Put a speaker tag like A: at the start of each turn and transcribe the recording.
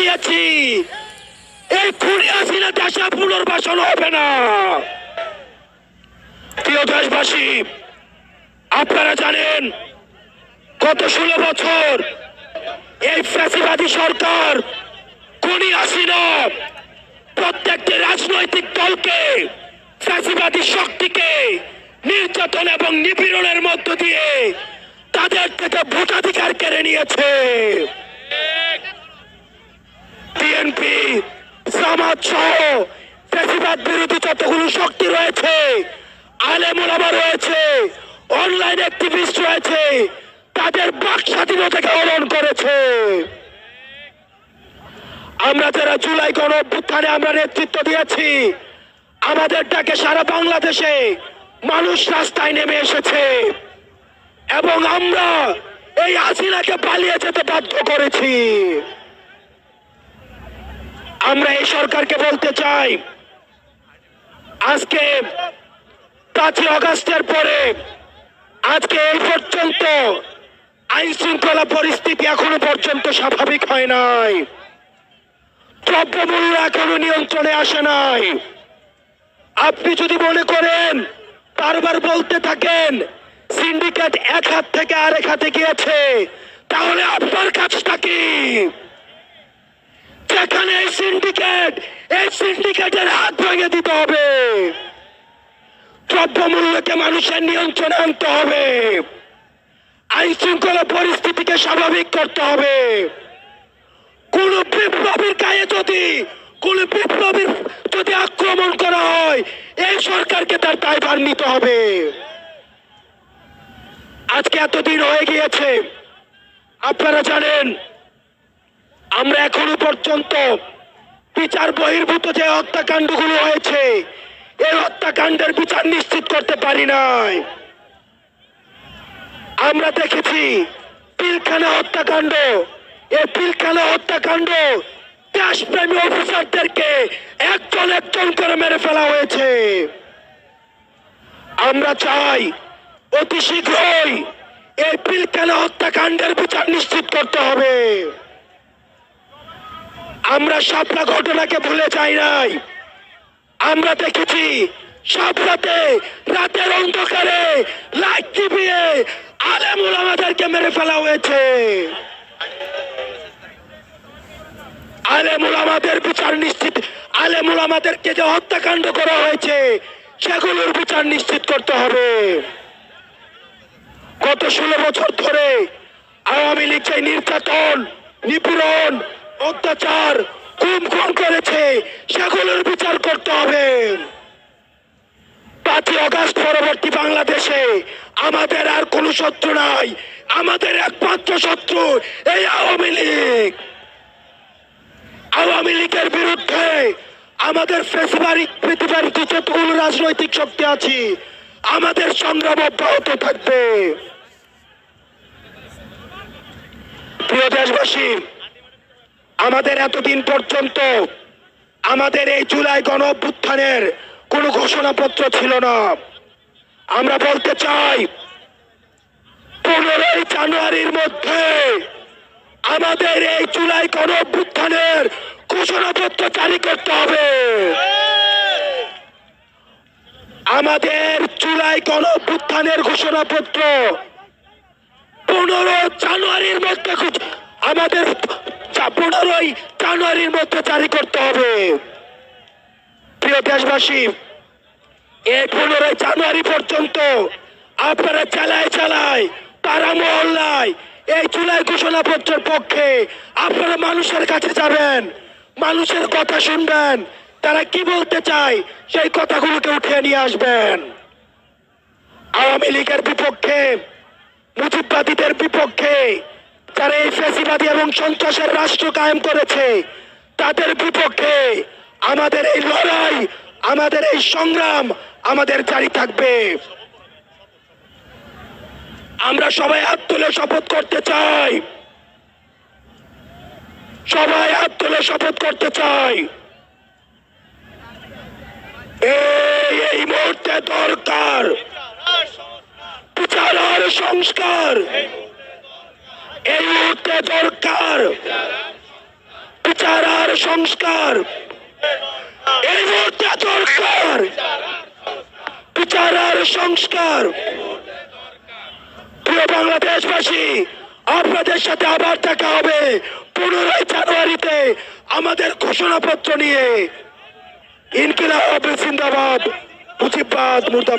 A: দিয়েছি, এই খুনি হাসিনা দেশে পুনর্বাসন হবে না। প্রিয় দেশবাসী, আপনারা জানেন গত 16 বছর এই ফ্যাসিবাদী সরকার খুনি হাসিনা প্রত্যেকটি রাজনৈতিক দলকে, ফ্যাসিবাদী শক্তিকে নির্যাতন এবং নিপীড়নের মধ্য দিয়ে তাদের থেকে ভোটাধিকার কেড়ে নিয়েছে। বিএনপি, জামাত সহ ফ্যাসিবাদ বিরোধী যতগুলো শক্তি রয়েছে, আলেম ওলামা রয়েছে, অনলাইন অ্যাক্টিভিস্ট রয়েছে, তাদের বাক স্বাধীনতাকে হরণ করেছে। আমরা যারা জুলাই গণ অভ্যুত্থানে আমরা নেতৃত্ব দিয়েছি, আমাদের ডাকে সারা বাংলাদেশে মানুষ রাস্তায় নেমে এসেছে এবং আমরা এই হাসিনাকে পালিয়ে যেতে বাধ্য করেছি। আমরা এই সরকারকে বলতে চাই, আজকে 5 আগস্টের পরে আজকে এই পর্যন্ত আইন শৃঙ্খলা পরিস্থিতি এখনো পর্যন্ত স্বাভাবিক হয় নাই, দ্রব্যমূল্য এখনো নিয়ন্ত্রণে আসে নাই। আপনি যদি মনে করেন, বারবার বলতে থাকেন সিন্ডিকেট এক হাত থেকে আরেক হাতে গিয়েছে, তাহলে আপনার কাজটা কি? যেখানে এই সিন্ডিকেটের হাত ভেঙে দিতে হবে, দ্রব্যমূল্যকে মানুষের নিয়ন্ত্রণে আনতে হবে, আইন শৃঙ্খলা পরিস্থিতিকে স্বাভাবিক করতে হবে। কোন বিপ্লবীর গায়ে যদি আক্রমণ করা হয়, এই সরকারকে তার দায়ভার নিতে হবে। আজকে এতদিন হয়ে গিয়েছে, আপনারা জানেন আমরা এখনো পর্যন্ত বিচার বহির্ভূত যে হত্যাকাণ্ডগুলো হয়েছে, এই হত্যাকাণ্ডের বিচার নিশ্চিত করতে পারি নাই। আমরা দেখেছি পিলখানা হত্যাকাণ্ড, এই পিলখানা হত্যাকাণ্ড দেশপ্রেমী অফিসারদেরকে একজন একজন করে মেরে ফেলা হয়েছে। আমরা চাই অতি শীঘ্রই এই পিলখানা হত্যাকাণ্ডের বিচার নিশ্চিত করতে হবে। আমরা শাপলা ঘটনাকে ভুলে যাই নাই। আমরা দেখেছি শাপলাতে রাতের অন্ধকারে লাইট নিভিয়ে আলেম ওলামাদেরকে মেরে ফেলা হয়েছে। আলেম ওলামাদের বিচার নিশ্চিত, আলেম ওলামাদেরকে যে হত্যাকাণ্ড করা হয়েছে সেগুলোর বিচার নিশ্চিত করতে হবে। গত 16 বছর ধরে আওয়ামী লীগ যে নির্যাতন, নিপীড়ন, অত্যাচার, খুন করেছে সেগুলোর বিচার করতে হবে। 5 আগস্ট পরবর্তী বাংলাদেশে আমাদের আর কোন শত্রু নাই, আমাদের একমাত্র শত্রু এই আওয়ামী লীগ। আওয়ামী লীগের বিরুদ্ধে আমাদের পৃথিবীর যতগুলো রাজনৈতিক শক্তি আছে, আমাদের সংগ্রাম অব্যাহত থাকবে। প্রিয় দেশবাসী, আমাদের এতদিন পর্যন্ত আমাদের এই জুলাই গণ অভ্যুত্থানের কোন ঘোষণাপত্র ছিল না। আমরা বলতে চাই 15 জানুয়ারির মধ্যে আমাদের এই জুলাই গণ অভ্যুত্থানের ঘোষণাপত্র জারি করতে হবে। আমাদের জুলাই গণ অভ্যুত্থানের ঘোষণাপত্র 15 জানুয়ারির মধ্যে, আমাদের 15 জানুয়ারির মধ্যে জারি করতে হবে। প্রিয় দেশবাসী, এই 15 জানুয়ারি পর্যন্ত আপনারা চালায় পাড়া মহল্লায় এই জুলাই ঘোষণাপত্রের পক্ষে আপনারা মানুষের কাছে যাবেন, মানুষের কথা শুনবেন, তারা কি বলতে চায় সেই কথাগুলোকে উঠিয়ে নিয়ে আসবেন। আওয়ামী লীগের বিপক্ষে, মুজিববাদীদের বিপক্ষে, যারা এই ফ্যাসিবাদী এবং সন্ত্রাসের রাষ্ট্র কায়েম করেছে, তাদের বিপক্ষে আমাদের এই লড়াই, আমাদের এই সংগ্রাম আমাদের জারি থাকবে। আমরা সবাই হাত তুলে শপথ করতে চাই, সবাই হাত তুলে শপথ করতে চাই, এই মুহূর্তে দরকার বিচার আর সংস্কার। এই মুহূর্তে দরকার বিচার আর সংস্কার এই মুহূর্তে দরকার। বিচার আর সংস্কার। প্রিয় বাংলাদেশবাসী, আপনাদের সাথে আবার দেখা হবে 15 জানুয়ারিতে আমাদের ঘোষণাপত্র নিয়ে। ইনকিলাব জিন্দাবাদ, মুজিববাদ মুর্দাবাদ।